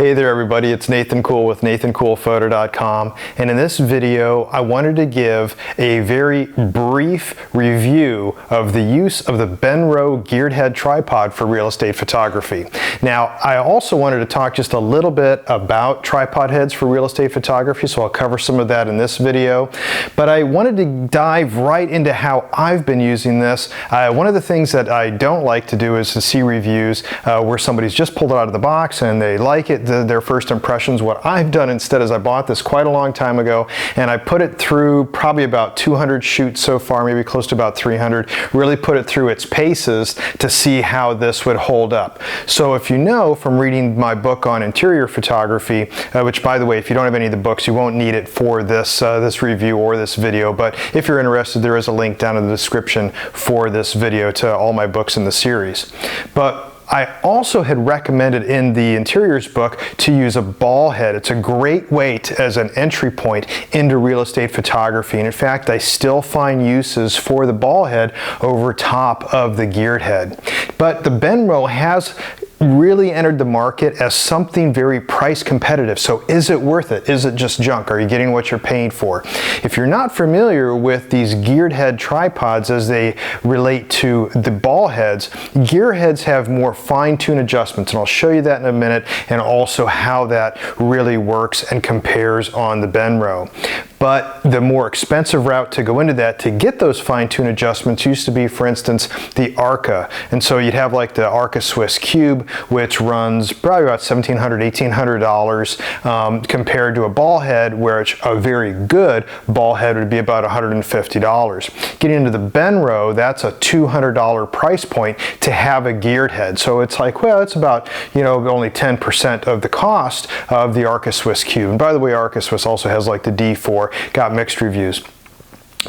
Hey there everybody, it's Nathan Cool with NathanCoolPhoto.com, and in this video I wanted to give a very brief review of the use of the Benro geared head tripod for real estate photography. Now I also wanted to talk just a little bit about tripod heads for real estate photography, so I'll cover some of that in this video, but I wanted to dive right into how I've been using this. One of the things that I don't like to do is to see reviews where somebody's just pulled it out of the box and they like it, their first impressions. What I've done instead is I bought this quite a long time ago and I put it through probably about 200 shoots so far, maybe close to about 300, really put it through its paces to see how this would hold up. So if you know from reading my book on interior photography, which by the way, if you don't have any of the books, you won't need it for this, this review or this video, but if you're interested, there is a link down in the description for this video to all my books in the series. But I also had recommended in the interiors book to use a ball head. It's a great way as an entry point into real estate photography. And in fact, I still find uses for the ball head over top of the geared head. But the Benro has really entered the market as something very price competitive. So is it worth it? Is it just junk? Are you getting what you're paying for? If you're not familiar with these geared head tripods as they relate to the ball heads, gear heads have more fine-tuned adjustments, and I'll show you that in a minute, and also how that really works and compares on the Benro. But the more expensive route to go into that to get those fine-tuned adjustments used to be, for instance, the Arca. And so you'd have like the Arca Swiss Cube, which runs probably about $1,700, $1,800 compared to a ball head, where a very good ball head would be about $150. Getting into the Benro, that's a $200 price point to have a geared head. So it's like, well, it's about, you know, only 10% of the cost of the Arca Swiss Cube. And by the way, Arca Swiss also has like the D4, got mixed reviews,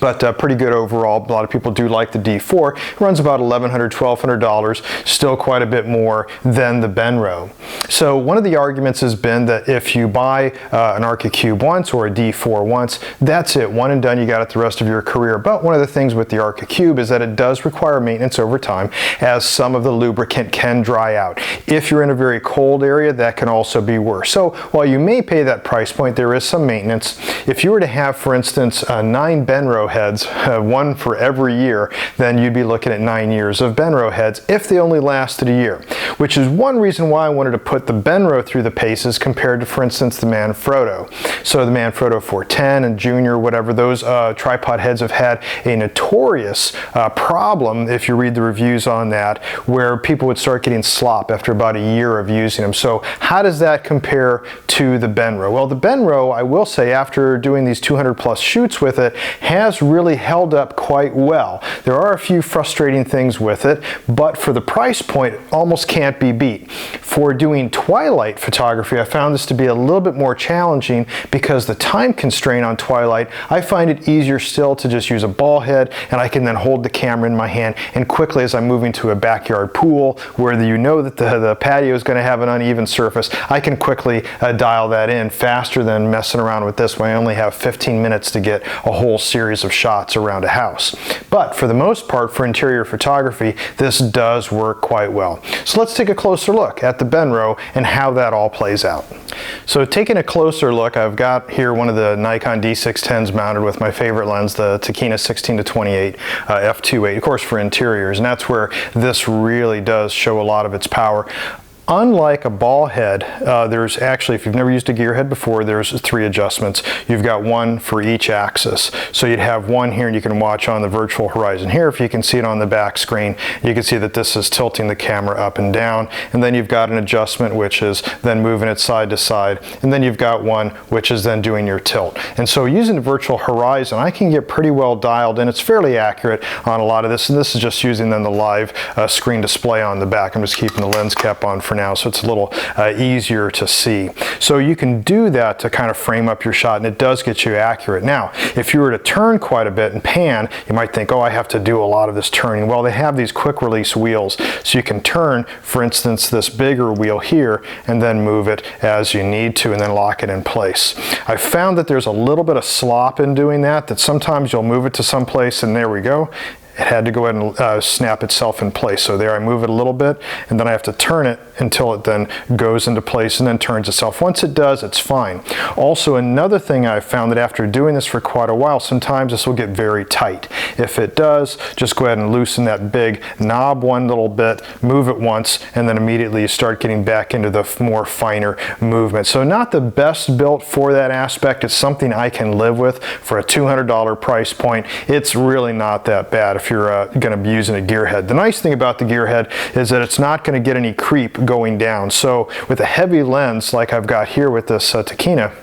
but pretty good overall. A lot of people do like the D4. It runs about $1,100, $1,200, still quite a bit more than the Benro. So one of the arguments has been that if you buy an Arca Cube once or a D4 once, that's it, one and done, you got it the rest of your career. But one of the things with the Arca Cube is that it does require maintenance over time, as some of the lubricant can dry out. If you're in a very cold area, that can also be worse. So while you may pay that price point, there is some maintenance. If you were to have, for instance, 9 Benro heads, one for every year, then you'd be looking at 9 years of Benro heads if they only lasted a year, which is one reason why I wanted to put the Benro through the paces compared to, for instance, the Manfrotto. So the Manfrotto 410 and Junior, whatever, those tripod heads have had a notorious problem, if you read the reviews on that, where people would start getting slop after about a year of using them. So how does that compare to the Benro? Well, the Benro, I will say, after doing these 200 plus shoots with it, has really held up quite well. There are a few frustrating things with it, but for the price point, it almost can't be beat. For doing twilight photography, I found this to be a little bit more challenging because the time constraint on twilight, I find it easier still to just use a ball head, and I can then hold the camera in my hand, and quickly as I'm moving to a backyard pool where you know that the patio is going to have an uneven surface, I can quickly dial that in faster than messing around with this when I only have 15 minutes to get a whole series of shots around a house. But for the most part, for interior photography, this does work quite well. So let's take a closer look at the Benro and how that all plays out. So taking a closer look, I've got here one of the Nikon D610s mounted with my favorite lens, the Tachyna 16-28 f2.8, of course for interiors, and that's where this really does show a lot of its power. Unlike a ball head, there's actually, if you've never used a gear head before, there's 3 adjustments. You've got one for each axis. So you'd have one here, and you can watch on the virtual horizon here. If you can see it on the back screen, you can see that this is tilting the camera up and down. And then you've got an adjustment, which is then moving it side to side. And then you've got one, which is then doing your tilt. And so using the virtual horizon, I can get pretty well dialed in. It's fairly accurate on a lot of this. And this is just using then the live screen display on the back. I'm just keeping the lens cap on for now, so it's a little easier to see. So you can do that to kind of frame up your shot, and it does get you accurate. Now, if you were to turn quite a bit and pan, you might think, oh, I have to do a lot of this turning. Well, they have these quick release wheels, so you can turn, for instance, this bigger wheel here, and then move it as you need to, and then lock it in place. I found that there's a little bit of slop in doing that, that sometimes you'll move it to some place, and there we go. it had to go ahead and snap itself in place. So there I move it a little bit, and then I have to turn it until it then goes into place and then turns itself. Once it does, it's fine. Also, another thing I've found that after doing this for quite a while, sometimes this will get very tight. If it does, just go ahead and loosen that big knob one little bit, move it once, and then immediately you start getting back into the more finer movement. So not the best built for that aspect. It's something I can live with for a $200 price point. It's really not that bad if you're going to be using a gear head. The nice thing about the gear head is that it's not going to get any creep going down. So with a heavy lens like I've got here with this Tachyna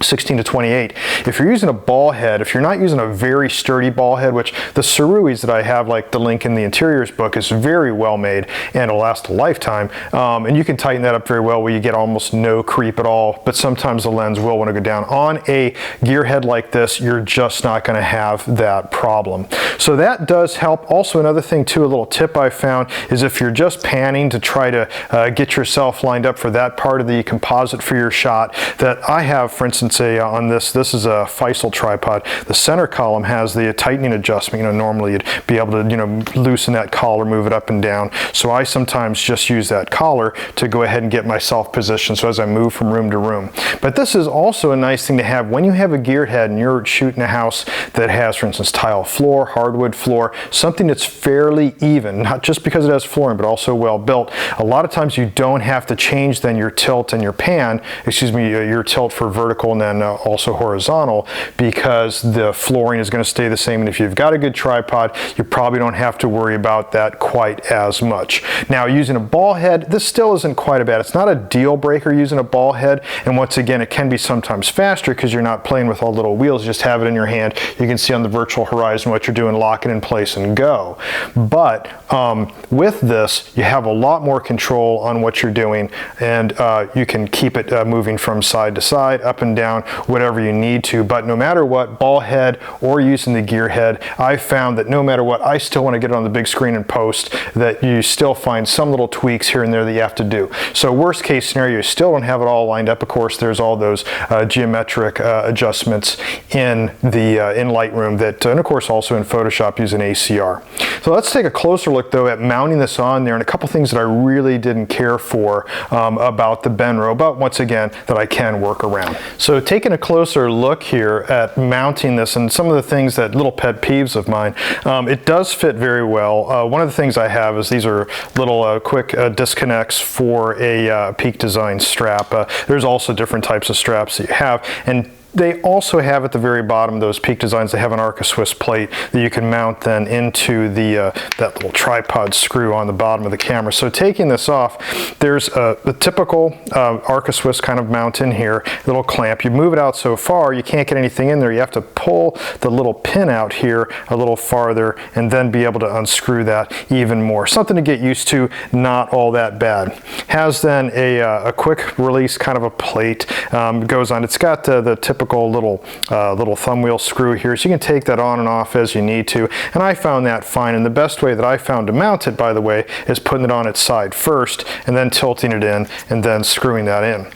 16 to 28. If you're using a ball head, if you're not using a very sturdy ball head, which the Saruis that I have, like the link in the interiors book, is very well made and it'll last a lifetime, and you can tighten that up very well where you get almost no creep at all, but sometimes the lens will want to go down. On a gear head like this, you're just not going to have that problem. So that does help. Also, another thing too, a little tip I found is if you're just panning to try to get yourself lined up for that part of the composite for your shot, that I have, for instance, on this is a Faisal tripod. The center column has the tightening adjustment. Normally you'd be able to, loosen that collar, move it up and down. So I sometimes just use that collar to go ahead and get myself positioned so as I move from room to room. But this is also a nice thing to have when you have a gear head and you're shooting a house that has, for instance, tile floor, hardwood floor, something that's fairly even, not just because it has flooring, but also well built. A lot of times you don't have to change then your tilt and your pan, your tilt for vertical and then also horizontal, because the flooring is going to stay the same. And if you've got a good tripod, you probably don't have to worry about that quite as much. Now, using a ball head, this still isn't quite a bad. It's not a deal breaker using a ball head. And once again, it can be sometimes faster because you're not playing with all little wheels. You just have it in your hand. You can see on the virtual horizon what you're doing, lock it in place and go. But with this, you have a lot more control on what you're doing, and you can keep it moving from side to side, up and down, whatever you need to. But no matter what, ball head or using the gear head, I found that no matter what, I still want to get it on the big screen and post, that you still find some little tweaks here and there that you have to do. So worst case scenario, you still don't have it all lined up. Of course, there's all those geometric adjustments in Lightroom that, and of course also in Photoshop using ACR. So let's take a closer look though at mounting this on there, and a couple things that I really didn't care for about the Benro, but once again that I can work around. So taking a closer look here at mounting this and some of the things that little pet peeves of mine, it does fit very well. One of the things I have is these are little quick disconnects for a Peak Design strap. There's also different types of straps that you have, and they also have at the very bottom, those Peak Designs, they have an Arca Swiss plate that you can mount then into the that little tripod screw on the bottom of the camera. So taking this off, there's the typical Arca Swiss kind of mount in here, little clamp. You move it out so far, you can't get anything in there. You have to pull the little pin out here a little farther and then be able to unscrew that even more. Something to get used to, not all that bad. Has then a quick release kind of a plate, goes on. It's got the typical little thumb wheel screw here, so you can take that on and off as you need to, and I found that fine. And the best way that I found to mount it, by the way, is putting it on its side first and then tilting it in and then screwing that in.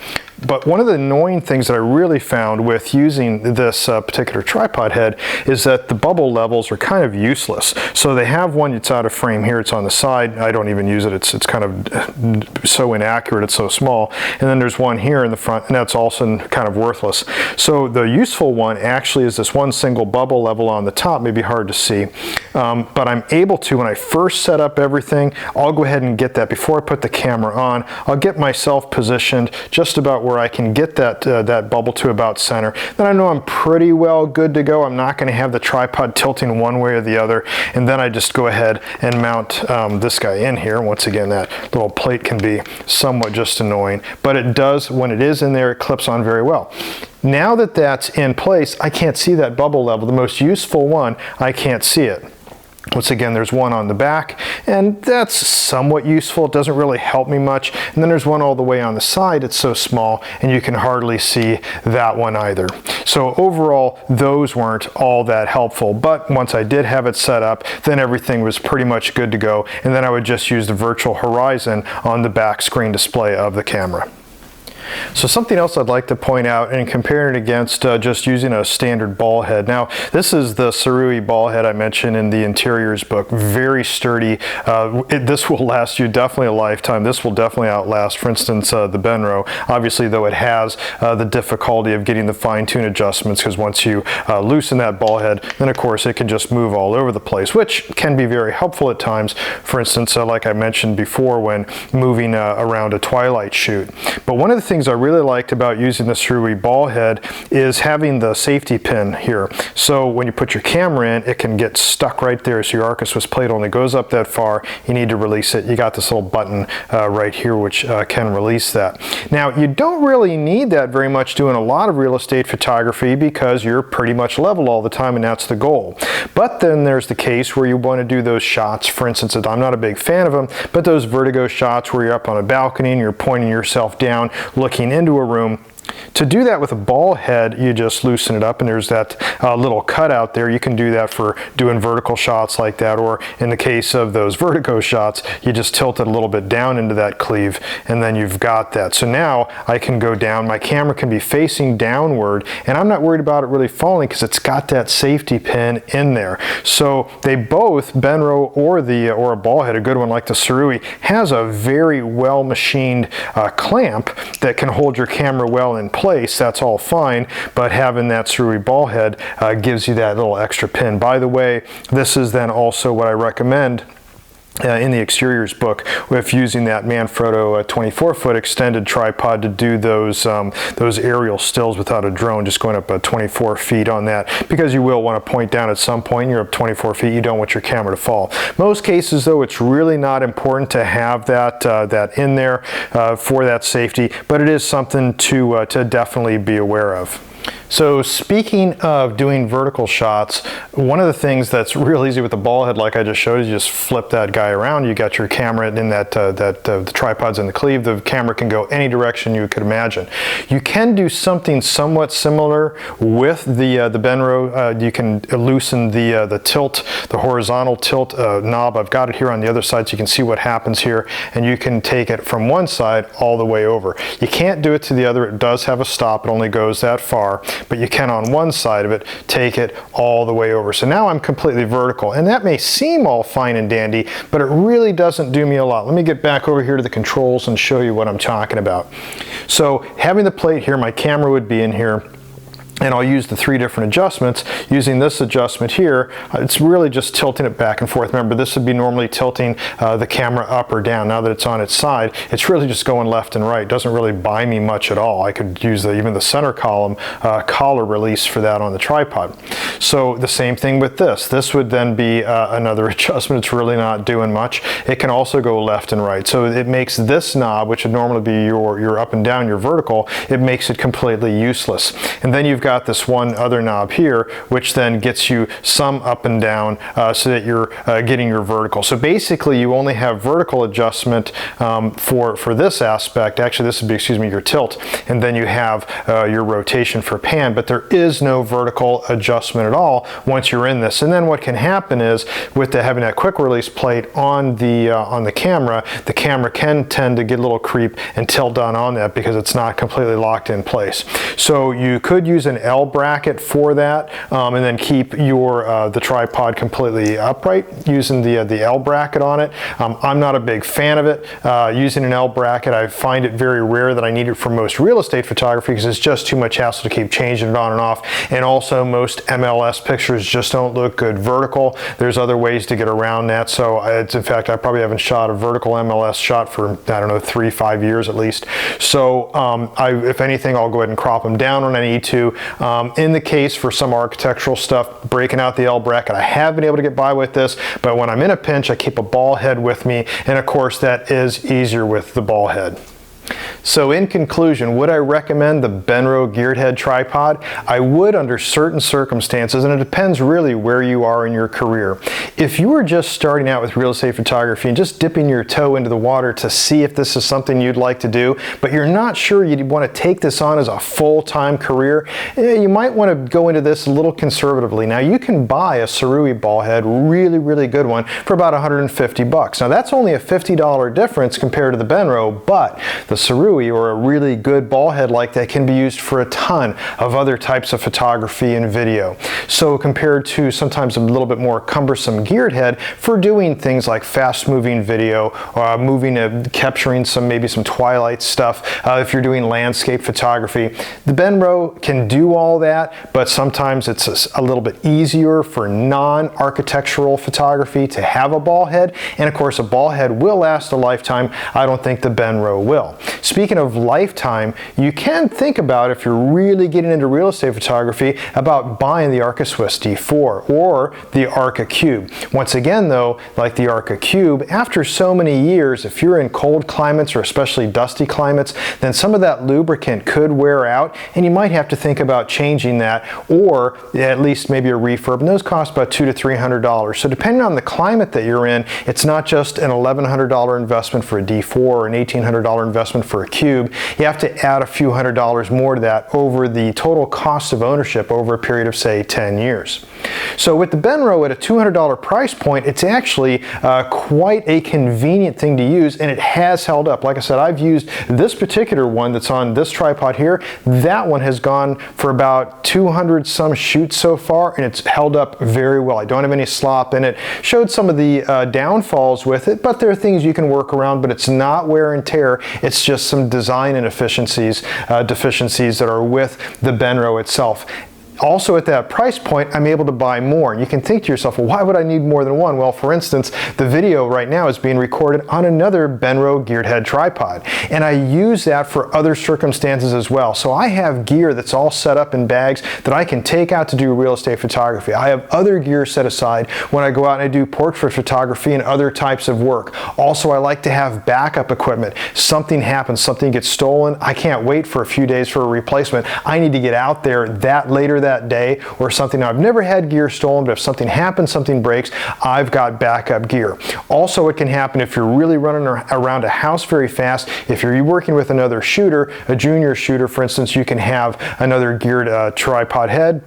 But one of the annoying things that I really found with using this particular tripod head is that the bubble levels are kind of useless. So they have one that's out of frame here, it's on the side. I don't even use it, it's kind of so inaccurate, it's so small. And then there's one here in the front, and that's also kind of worthless. So the useful one actually is this one single bubble level on the top, maybe hard to see. But I'm able to, when I first set up everything, I'll go ahead and get that before I put the camera on. I'll get myself positioned just about where I can get that bubble to about center. Then I know I'm pretty well good to go. I'm not going to have the tripod tilting one way or the other. And then I just go ahead and mount this guy in here. Once again, that little plate can be somewhat just annoying, but it does, when it is in there, it clips on very well. Now that that's in place, I can't see that bubble level. The most useful one, I can't see it. Once again, there's one on the back, and that's somewhat useful. It doesn't really help me much. And then there's one all the way on the side. It's so small, and you can hardly see that one either. So overall, those weren't all that helpful. But once I did have it set up, then everything was pretty much good to go. And then I would just use the virtual horizon on the back screen display of the camera. So something else I'd like to point out and compare it against just using a standard ball head. Now, this is the Sarui ball head I mentioned in the interiors book. Very sturdy. This will last you definitely a lifetime. This will definitely outlast, for instance, the Benro. Obviously, though, it has the difficulty of getting the fine-tune adjustments, because once you loosen that ball head, then of course it can just move all over the place, which can be very helpful at times. For instance, like I mentioned before, when moving around a twilight shoot. But one of the things I really liked about using the Sarui ball head is having the safety pin here. So when you put your camera in, it can get stuck right there. So your Arca Swiss plate only goes up that far. You need to release it. You got this little button right here which can release that. Now, you don't really need that very much doing a lot of real estate photography, because you're pretty much level all the time, and that's the goal. But then there's the case where you want to do those shots. For instance, I'm not a big fan of them, but those vertigo shots where you're up on a balcony and you're pointing yourself down, looking into a room. To do that with a ball head, you just loosen it up, and there's that little cutout there. You can do that for doing vertical shots like that, or in the case of those vertigo shots, you just tilt it a little bit down into that cleave, and then you've got that. So now I can go down, my camera can be facing downward, and I'm not worried about it really falling because it's got that safety pin in there. So they both, Benro or a ball head, a good one like the Sarui, has a very well machined clamp that can hold your camera well in place. That's all fine, but having that Sarui ball head gives you that little extra pin. By the way, this is then also what I recommend in the exteriors book, with using that Manfrotto 24-foot extended tripod to do those aerial stills without a drone, just going up 24 feet on that, because you will want to point down at some point. You're up 24 feet, you don't want your camera to fall. Most cases, though, it's really not important to have that in there for that safety, but it is something to definitely be aware of. So speaking of doing vertical shots, one of the things that's real easy with the ball head, like I just showed, is you just flip that guy around. You got your camera in the tripod's in the cleave. The camera can go any direction you could imagine. You can do something somewhat similar with the Benro. You can loosen the tilt, the horizontal tilt knob. I've got it here on the other side so you can see what happens here, and you can take it from one side all the way over. You can't do it to the other. It does have a stop. It only goes that far. But you can, on one side of it, take it all the way over. So now I'm completely vertical, and that may seem all fine and dandy, but it really doesn't do me a lot. Let me get back over here to the controls and show you what I'm talking about. So having the plate here, my camera would be in here, and I'll use the 3 different adjustments. Using this adjustment here, it's really just tilting it back and forth. Remember, this would be normally tilting the camera up or down. Now that it's on its side, it's really just going left and right. It doesn't really buy me much at all. I could use even the center column collar release for that on the tripod. So the same thing with this. This would then be another adjustment. It's really not doing much. It can also go left and right. So it makes this knob, which would normally be your up and down, your vertical, it makes it completely useless. And then you've got this one other knob here, which then gets you some up and down so that you're getting your vertical. So basically you only have vertical adjustment for this aspect. Actually, this would be, excuse me, your tilt, and then you have your rotation for pan, but there is no vertical adjustment at all once you're in this. And then what can happen is, with having that quick release plate on the camera can tend to get a little creep and tilt down on that because it's not completely locked in place. So you could use an L bracket for that, and then keep your the tripod completely upright using the L bracket on it. I'm not a big fan of it. Using an L bracket, I find it very rare that I need it for most real estate photography because it's just too much hassle to keep changing it on and off. And also, most MLS pictures just don't look good vertical. There's other ways to get around that. So in fact, I probably haven't shot a vertical MLS shot for, I don't know, 3-5 years at least. So if anything, I'll go ahead and crop them down when I need to. In the case for some architectural stuff, breaking out the L bracket, I have been able to get by with this, but when I'm in a pinch, I keep a ball head with me, and of course that is easier with the ball head. So in conclusion, would I recommend the Benro geared head tripod? I would under certain circumstances, and it depends really where you are in your career. If you were just starting out with real estate photography and just dipping your toe into the water to see if this is something you'd like to do, but you're not sure you'd want to take this on as a full-time career, you might want to go into this a little conservatively. Now, you can buy a Sarui ball head, really good one, for about $150. Now, that's only a $50 difference compared to the Benro, but The Sarui, or a really good ball head like that, can be used for a ton of other types of photography and video. So compared to sometimes a little bit more cumbersome geared head for doing things like fast moving video, capturing maybe some twilight stuff, if you're doing landscape photography, the Benro can do all that, but sometimes it's a little bit easier for non-architectural photography to have a ball head, and of course a ball head will last a lifetime. I don't think the Benro will. Speaking of lifetime, you can think about, if you're really getting into real estate photography, about buying the Arca Swiss D4 or the Arca Cube. Once again though, like the Arca Cube, after so many years, if you're in cold climates or especially dusty climates, then some of that lubricant could wear out and you might have to think about changing that, or at least maybe a refurb, and those cost about $200 to $300. So depending on the climate that you're in, it's not just an $1,100 investment for a D4 or an $1,800 investment for a Cube. You have to add a few $100s more to that over the total cost of ownership over a period of, say, 10 years. So with the Benro at a $200 price point, it's actually quite a convenient thing to use, and it has held up. Like I said, I've used this particular one that's on this tripod here. That one has gone for about 200 some shoots so far, and it's held up very well. I don't have any slop in it. Showed some of the downfalls with it, but there are things you can work around, but it's not wear and tear. It's just some design inefficiencies, deficiencies that are with the Benro itself. Also at that price point, I'm able to buy more. And you can think to yourself, well, why would I need more than one? Well, for instance, the video right now is being recorded on another Benro geared head tripod. And I use that for other circumstances as well. So I have gear that's all set up in bags that I can take out to do real estate photography. I have other gear set aside when I go out and I do portrait photography and other types of work. Also, I like to have backup equipment. Something happens, something gets stolen. I can't wait for a few days for a replacement. I need to get out there later that day or something. Now, I've never had gear stolen, but if something happens, something breaks, I've got backup gear. Also, it can happen if you're really running around a house very fast. If you're working with another shooter, a junior shooter, for instance, you can have another geared tripod head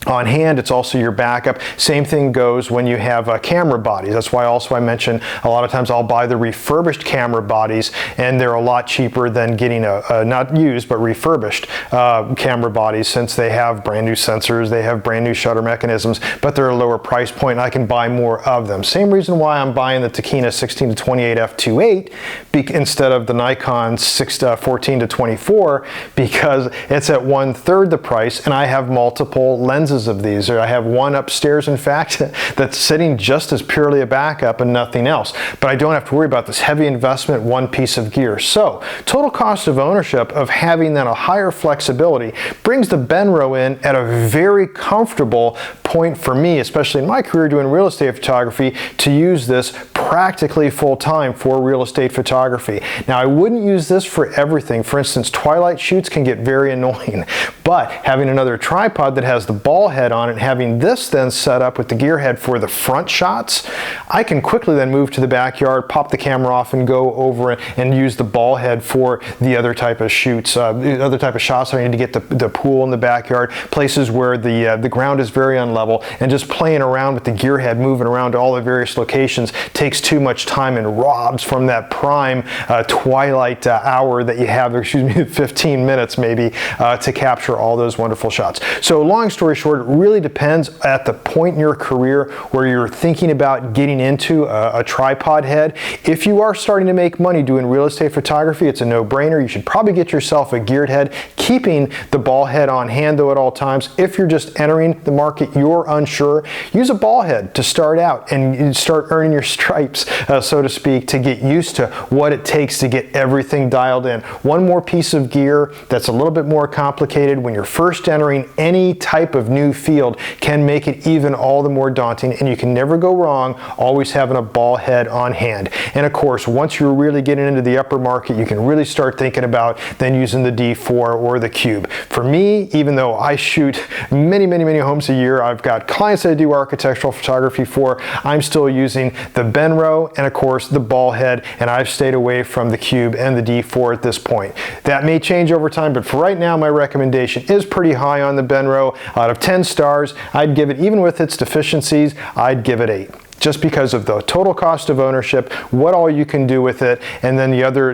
on hand. It's also your backup. Same thing goes when you have camera bodies. That's why also I mentioned a lot of times I'll buy the refurbished camera bodies, and they're a lot cheaper than getting not used but refurbished camera bodies, since they have brand new sensors, they have brand new shutter mechanisms, but they're a lower price point and I can buy more of them. Same reason why I'm buying the Tokina 16 to 28 f2.8 instead of the Nikon 14 to 24, because it's at 1/3 the price and I have multiple lenses of these. I have one upstairs, in fact, that's sitting just as purely a backup and nothing else. But I don't have to worry about this heavy investment, one piece of gear. So total cost of ownership of having that a higher flexibility brings the Benro in at a very comfortable point for me, especially in my career doing real estate photography, to use this practically full-time for real estate photography. Now, I wouldn't use this for everything. For instance, twilight shoots can get very annoying, but having another tripod that has the ball head on it, and having this then set up with the gear head for the front shots, I can quickly then move to the backyard, pop the camera off, and go over and use the ball head for the other type of shoots, other type of shots. I need to get the pool in the backyard, places where the ground is very unlevel, and just playing around with the gear head, moving around to all the various locations, takes too much time and robs from that prime twilight hour that you have, 15 minutes maybe, to capture all those wonderful shots. So long story short, it really depends at the point in your career where you're thinking about getting into a tripod head. If you are starting to make money doing real estate photography, it's a no-brainer. You should probably get yourself a geared head, keeping the ball head on hand though at all times. If you're just entering the market, you're unsure, use a ball head to start out and start earning your stripes, so to speak, to get used to what it takes to get everything dialed in. One more piece of gear that's a little bit more complicated when you're first entering any type of new field can make it even all the more daunting, and you can never go wrong always having a ball head on hand. And of course, once you're really getting into the upper market, you can really start thinking about then using the D4 or the Cube. For me, even though I shoot many homes a year, I've got clients that I do architectural photography for, I'm still using the Benro and of course the ball head, and I've stayed away from the Cube and the D4 at this point. That may change over time, but for right now my recommendation is pretty high on the Benro. Out of 10 stars, I'd give it, even with its deficiencies, I'd give it 8. just because of the total cost of ownership, what all you can do with it, and then the other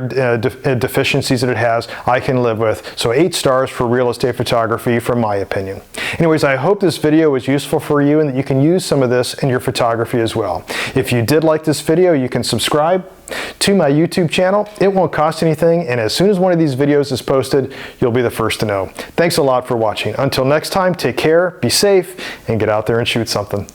deficiencies that it has, I can live with. So 8 stars for real estate photography from my opinion. Anyways, I hope this video was useful for you and that you can use some of this in your photography as well. If you did like this video, you can subscribe to my YouTube channel. It won't cost anything, and as soon as one of these videos is posted, you'll be the first to know. Thanks a lot for watching. Until next time, take care, be safe, and get out there and shoot something.